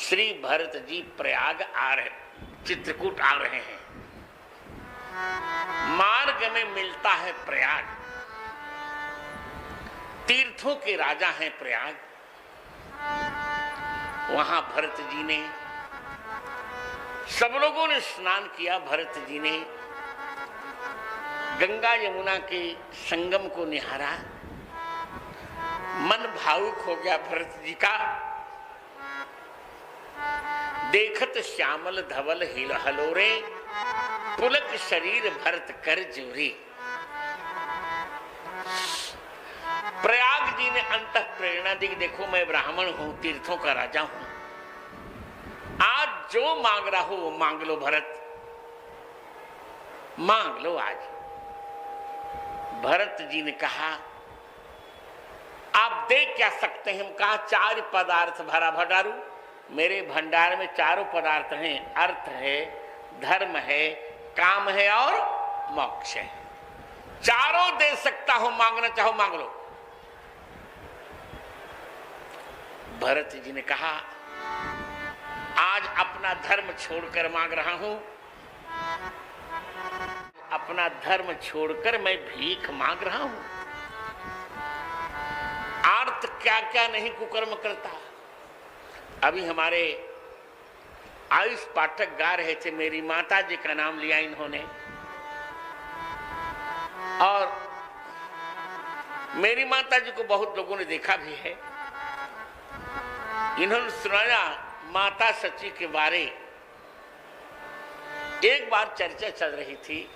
श्री भरत जी प्रयाग आ रहे, चित्रकूट आ रहे हैं। मार्ग में मिलता है प्रयाग, तीर्थों के राजा हैं प्रयाग। वहां भरत जी ने, सब लोगों ने स्नान किया। भरत जी ने गंगा यमुना के संगम को निहारा। मन भावुक हो गया भरत जी का। देखत श्यामल धवल हिल हलोरे, पुलक शरीर भरत कर जोरी। प्रयाग जी ने अंतः प्रेरणा दी, देखो मैं ब्राह्मण हूं, तीर्थों का राजा हूं, आज जो मांग रहा हो वो मांग लो भरत, मांग लो आज। भरत जी ने कहा आप दे क्या सकते हैं? हम कहा 4 पदार्थ भरा भंडारू, मेरे भंडार में 4 पदार्थ हैं, अर्थ है, धर्म है, काम है और मोक्ष है। 4 दे सकता हूं, मांगना चाहो मांग लो। भरत जी ने कहा आज अपना धर्म छोड़कर मांग रहा हूं, अपना धर्म छोड़कर मैं भीख मांग रहा हूं। आर्त क्या क्या नहीं कुकर्म करता। अभी हमारे आयुष पाठक गा रहे थे, मेरी माता जी का नाम लिया इन्होंने, और मेरी माता जी को बहुत लोगों ने देखा भी है। इन्होंने सुनाया माता सची के बारे। एक बार चर्चा चल रही थी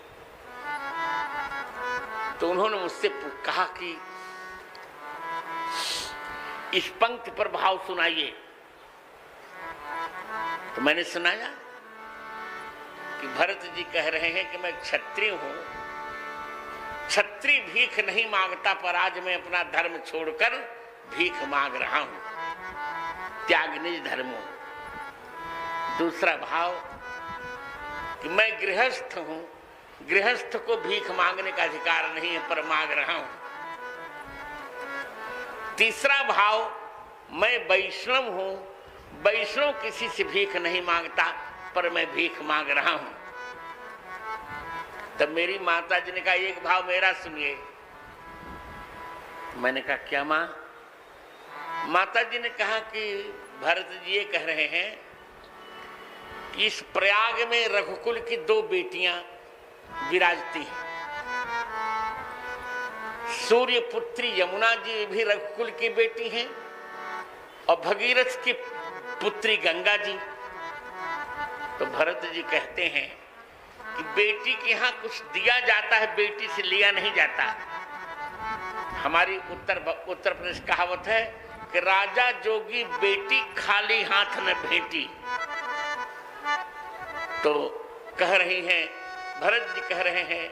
तो उन्होंने मुझसे कहा कि इस पंक्ति पर भाव सुनाइए। तो मैंने सुनाया कि भरत जी कह रहे हैं कि मैं क्षत्रिय हूं, क्षत्रिय भीख नहीं मांगता, पर आज मैं अपना धर्म छोड़कर भीख मांग रहा हूं, त्याग निज धर्मों। दूसरा भाव कि मैं गृहस्थ हूं, गृहस्थ को भीख मांगने का अधिकार नहीं है, पर मांग रहा हूं। तीसरा भाव मैं वैष्णव हूं, वैष्णव किसी से भीख नहीं मांगता, पर मैं भीख मांग रहा हूं। तब मेरी माता जी ने कहा एक भाव मेरा सुनिए। मैंने कहा क्या मां? माता जी ने कहा कि भरत जी ये कह रहे हैं कि इस प्रयाग में रघुकुल की 2 बेटियां विराजती हैं। सूर्य पुत्री यमुना जी भी रघुकुल की बेटी हैं, और भगीरथ की पुत्री गंगा जी। तो भरत जी कहते हैं कि बेटी के यहां कुछ दिया जाता है, बेटी से लिया नहीं जाता। हमारी उत्तर प्रदेश कहावत है कि राजा जोगी बेटी खाली हाथ न भेटी। तो कह रही हैं, भरत जी कह रहे हैं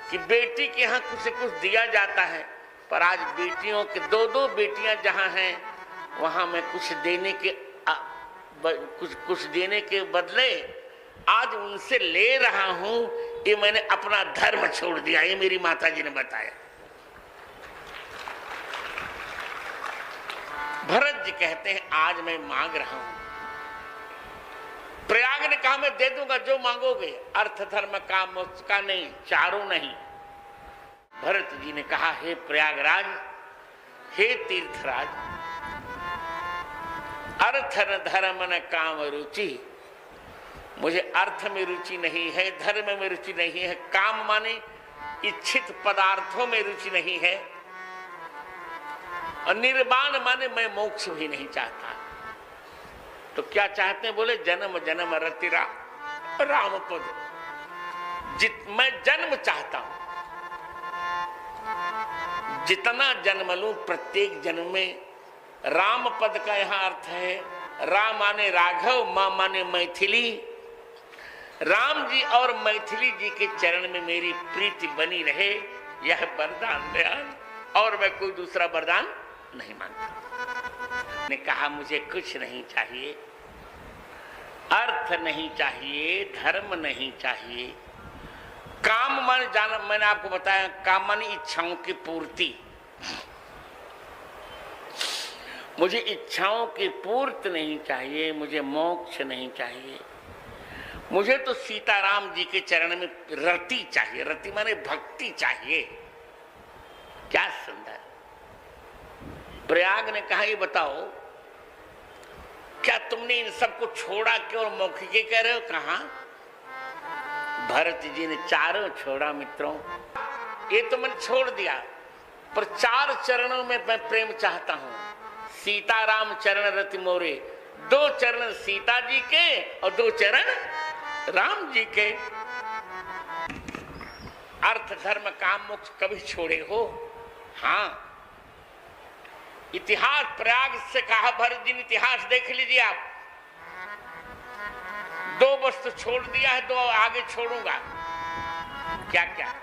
कि बेटी के यहां कुछ कुछ दिया जाता है, पर आज बेटियों के 2-2 बेटियां जहां हैं वहां मैं कुछ देने के बदले आज उनसे ले रहा हूं। ये मैंने अपना धर्म छोड़ दिया, ये मेरी माता जी ने बताया। भरत जी कहते हैं आज मैं मांग रहा हूं। प्रयाग ने कहा मैं दे दूंगा जो मांगोगे, अर्थ धर्म काम मोक्ष का नहीं, 4 नहीं। भरत जी ने कहा हे प्रयागराज, हे तीर्थराज, अर्थ न धर्म न काम रुचि। मुझे अर्थ में रुचि नहीं है, धर्म में रुचि नहीं है, काम माने इच्छित पदार्थों में रुचि नहीं है, और निर्वाण माने मैं मोक्ष भी नहीं चाहता। तो क्या चाहते हैं? बोले जन्म जन्म रति राम पद। मैं जन्म चाहता हूं, जितना जन्म लूं प्रत्येक जन्म में राम पद का यहां अर्थ है। राम माने राघव, मां माने मैथिली। राम जी और मैथिली जी के चरण में मेरी प्रीति बनी रहे, यह वरदान दयाल, और मैं कोई दूसरा वरदान नहीं मांगता। ने कहा मुझे कुछ नहीं चाहिए, अर्थ नहीं चाहिए, धर्म नहीं चाहिए, काम माने जाना। मैंने आपको बताया काम माने इच्छाओं की पूर्ति, मुझे इच्छाओं की पूर्ति नहीं चाहिए, मुझे मोक्ष नहीं चाहिए, मुझे तो सीताराम जी के चरण में रति चाहिए। रति माने भक्ति चाहिए। क्या सुंदर। प्रयाग ने कहा, ये बताओ क्या तुमने इन सबको छोड़ा क्यों और मौखी के कह रहे हो? कहा भरत जी ने चारों छोड़ा मित्रों। ये तो मैंने छोड़ दिया, पर 4 चरणों में मैं प्रेम चाहता हूं। सीताराम चरण रति मोरे, 2 चरण सीता जी के और 2 चरण राम जी के। अर्थ धर्म काम मोक्ष कभी छोड़े हो? हाँ, इतिहास प्रयाग से कहा भरत जी ने, इतिहास देख लीजिए आप। 2 वस्तु छोड़ दिया है, 2 आगे छोड़ूंगा। क्या क्या?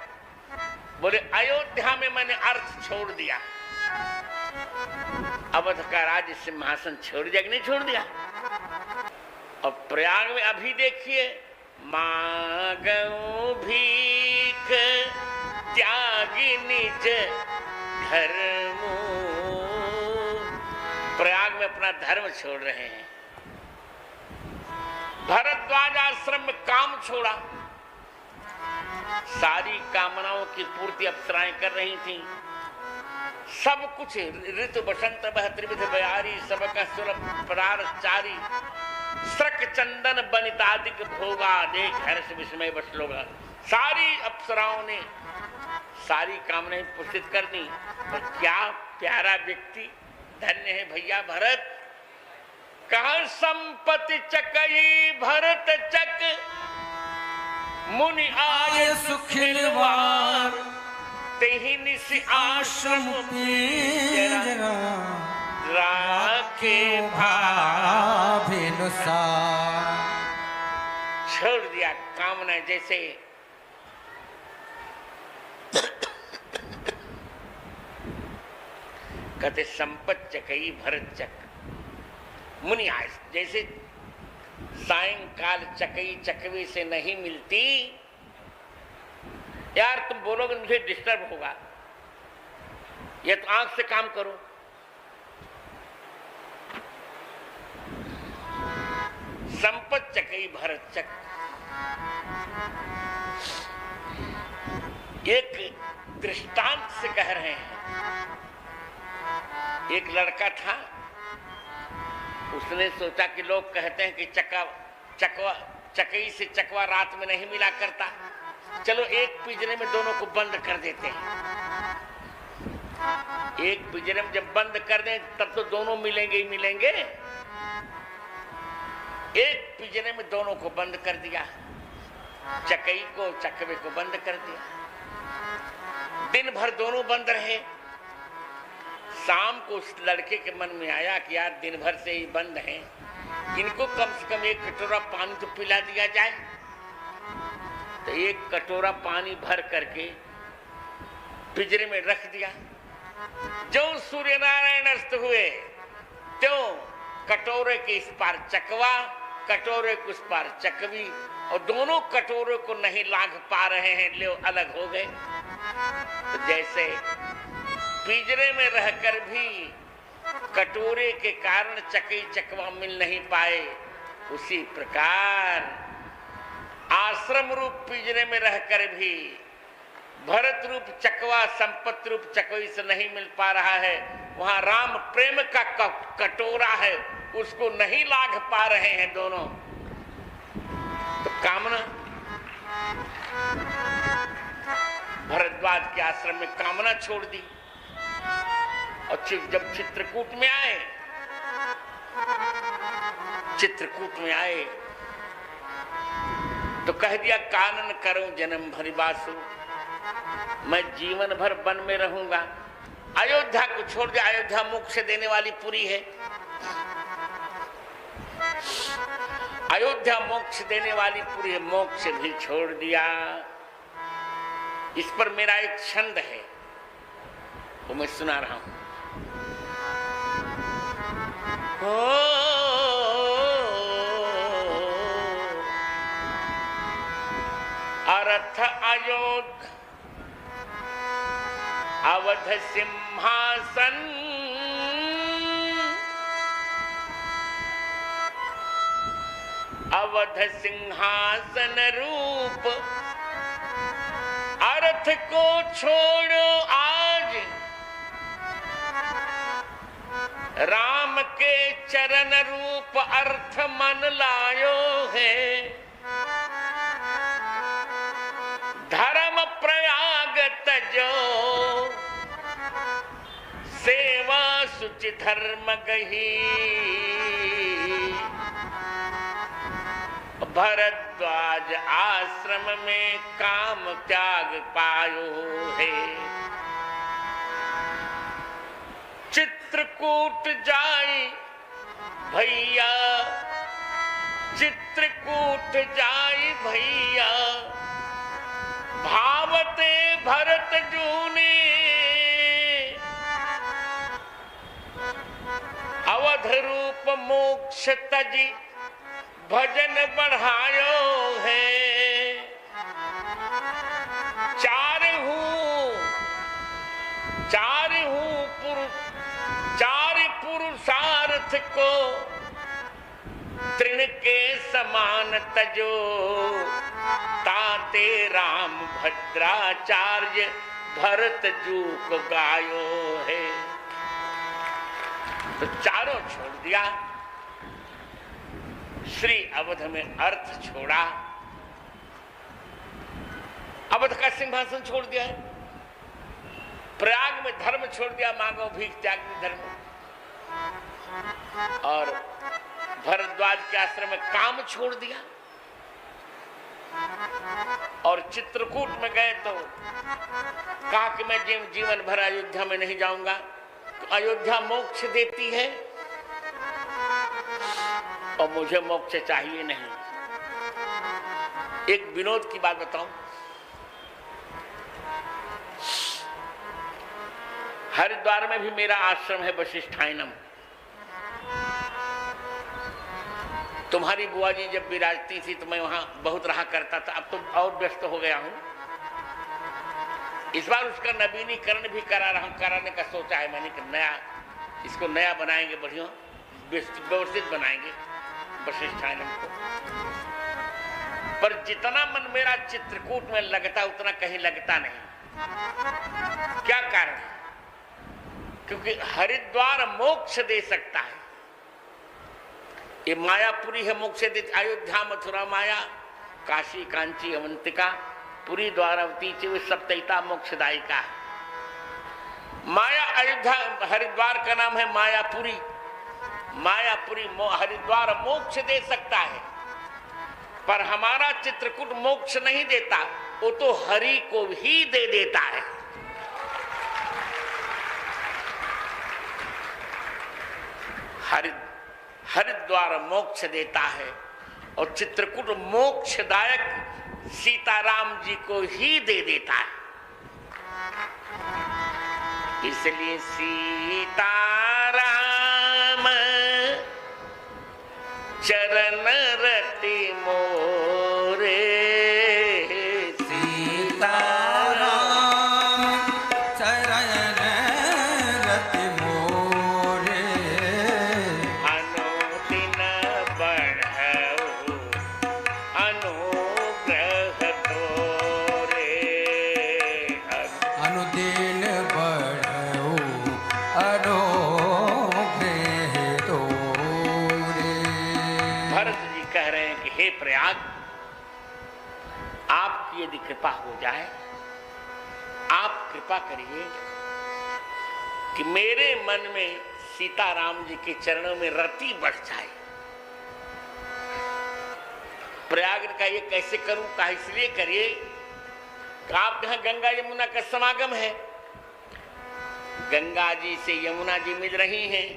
बोले अयोध्या में मैंने अर्थ छोड़ दिया, अवध का राज्य सिंहासन छोड़ दिया कि नहीं छोड़ दिया? और प्रयाग में अभी देखिए, मांगू भीख त्यागी निज धर्म। प्रयाग में अपना धर्म छोड़ रहे हैं। भरद्वाज आश्रम में काम छोड़ा। सारी कामनाओं की पूर्ति अप्सराएं कर रही थी। सब कुछ ऋतु बसंत बह त्रिविध बयारी, सबका सुलभ परारचारी, स्रक चंदन बनितादिक भोगा, देख हर्ष विस्मय बस लोगा। सारी अप्सराओं ने सारी कामनाएं पूर्तित कर दी। पर क्या प्यारा व्यक्ति, धन्य है भैया भरत। कहा संपत्ति चकई भरत चक, मुनि आय सुखिलवार, तेहि निस आश्रम पिंजरा, राखे भाभिनुसार। छोड़ दिया कामना। जैसे कहते संपत चकई भरत चक, मुनि आय। जैसे सायंकाल चकई चकवे से नहीं मिलती। यार तुम बोलोगे मुझे डिस्टर्ब होगा, या तो आंख से काम करो। संपत चकई भरत चक। एक दृष्टांत से कह रहे हैं। एक लड़का था, उसने सोचा कि लोग कहते हैं कि चकई से चकवा रात में नहीं मिला करता, चलो एक पिंजरे में दोनों को बंद कर देते हैं। एक पिंजरे में जब बंद कर दें तब तो दोनों मिलेंगे ही मिलेंगे। एक पिंजरे में दोनों को बंद कर दिया, चकई को चकवे को बंद कर दिया। दिन भर दोनों बंद रहे। शाम को उस लड़के के मन में आया कि यार दिन भर से ही बंद हैं, इनको कम से कम एक कटोरा पानी तो पिला दिया जाए। तो एक कटोरा पानी भर करके पिंजरे में रख दिया। जो सूर्य नारायण अस्त हुए त्यों कटोरे के इस पार चकवा, कटोरे के उस पार चकवी, और दोनों कटोरे को नहीं लांघ पा रहे हैं, ले अलग हो गए। तो जैसे पिंजरे में रहकर भी कटोरे के कारण चकई चकवा मिल नहीं पाए, उसी प्रकार आश्रम रूप पिंजरे में रहकर भी भरत रूप चकवा संपत्ति रूप चकवी से नहीं मिल पा रहा है। वहां राम प्रेम का कटोरा है, उसको नहीं लांघ पा रहे हैं दोनों। तो कामना, भरद्वाज के आश्रम में कामना छोड़ दी। और जब चित्रकूट में आए, चित्रकूट में आए तो कह दिया कानन करूं जन्म भरि बासु, मैं जीवन भर वन में रहूंगा। अयोध्या को छोड़ दिया। अयोध्या मोक्ष देने वाली पुरी है। अयोध्या मोक्ष देने वाली पुरी है, मोक्ष भी छोड़ दिया। इस पर मेरा एक छंद है, वो मैं सुना रहा हूं। अर्थ अयोध्या अवध सिंहासन, अवध सिंहासन रूप अर्थ को छोड़ो आज, राम के चरण रूप अर्थ मन लायो है। धर्म प्रयाग तजो सेवा सुचि धर्म गही, भरद्वाज आश्रम में काम त्याग पायो है। चित्रकूट जाई भैया, चित्रकूट जाई भैया, भावते भरत जूने, अवध रूप मोक्ष तजी भजन बढ़ायो है। चार पुरुषार्थ को तृण के समान तजो, ताते राम भद्राचार्य भरत जू को गायो है। तो चारों छोड़ दिया, श्री अवध में अर्थ छोड़ा, अवध का सिंहासन छोड़ दिया है, प्रयाग में धर्म छोड़ दिया, मांगो भीख त्याग में धर्म, और भरद्वाज के आश्रम में काम छोड़ दिया, और चित्रकूट में गए तो कहा कि मैं जीवन भर अयोध्या में नहीं जाऊंगा, तो अयोध्या मोक्ष देती है और मुझे मोक्ष चाहिए नहीं। एक विनोद की बात बताऊं, हरिद्वार में भी मेरा आश्रम है वशिष्ठायनम। तुम्हारी बुआ जी जब विराजती थी तो मैं वहां बहुत रहा करता था, अब तो और व्यस्त हो गया हूं। इस बार उसका नवीनीकरण भी कराने का सोचा है मैंने कि नया, इसको नया बनाएंगे, बढ़िया व्यवस्थित बनाएंगे वशिष्ठायनम को। पर जितना मन मेरा चित्रकूट में लगता उतना कहीं लगता नहीं। क्या कारण है? क्योंकि हरिद्वार मोक्ष दे सकता है, ये मायापुरी है मोक्ष दे। अयोध्या मथुरा माया, काशी कांची अवंतिका, पुरी द्वारावती चे सप्तैता मोक्षदायिका है। माया अयोध्या, हरिद्वार का नाम है मायापुरी। मायापुरी हरिद्वार मोक्ष दे सकता है, पर हमारा चित्रकूट मोक्ष नहीं देता, वो तो हरि को ही दे देता है। हरिद्वार मोक्ष देता है और चित्रकूट मोक्षदायक सीताराम जी को ही दे देता है। इसलिए सीताराम चरण रति मोरे, यदि कृपा हो जाए, आप कृपा करिए कि मेरे मन में सीताराम जी के चरणों में रति बढ़ जाए। प्रयाग का ये कैसे करूं? कहा इसलिए करिए कि आप जहां गंगा यमुना का समागम है, गंगा जी से यमुना जी मिल रही हैं।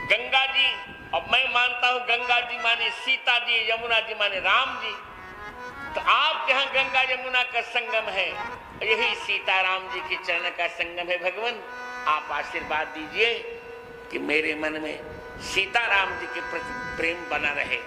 गंगा जी, अब मैं मानता हूं गंगा जी माने सीता जी, यमुना जी माने राम जी, तो आप जहां गंगा यमुना का संगम है, यही सीताराम जी के चरण का संगम है। भगवान आप आशीर्वाद दीजिए कि मेरे मन में सीताराम जी के प्रति प्रेम बना रहे।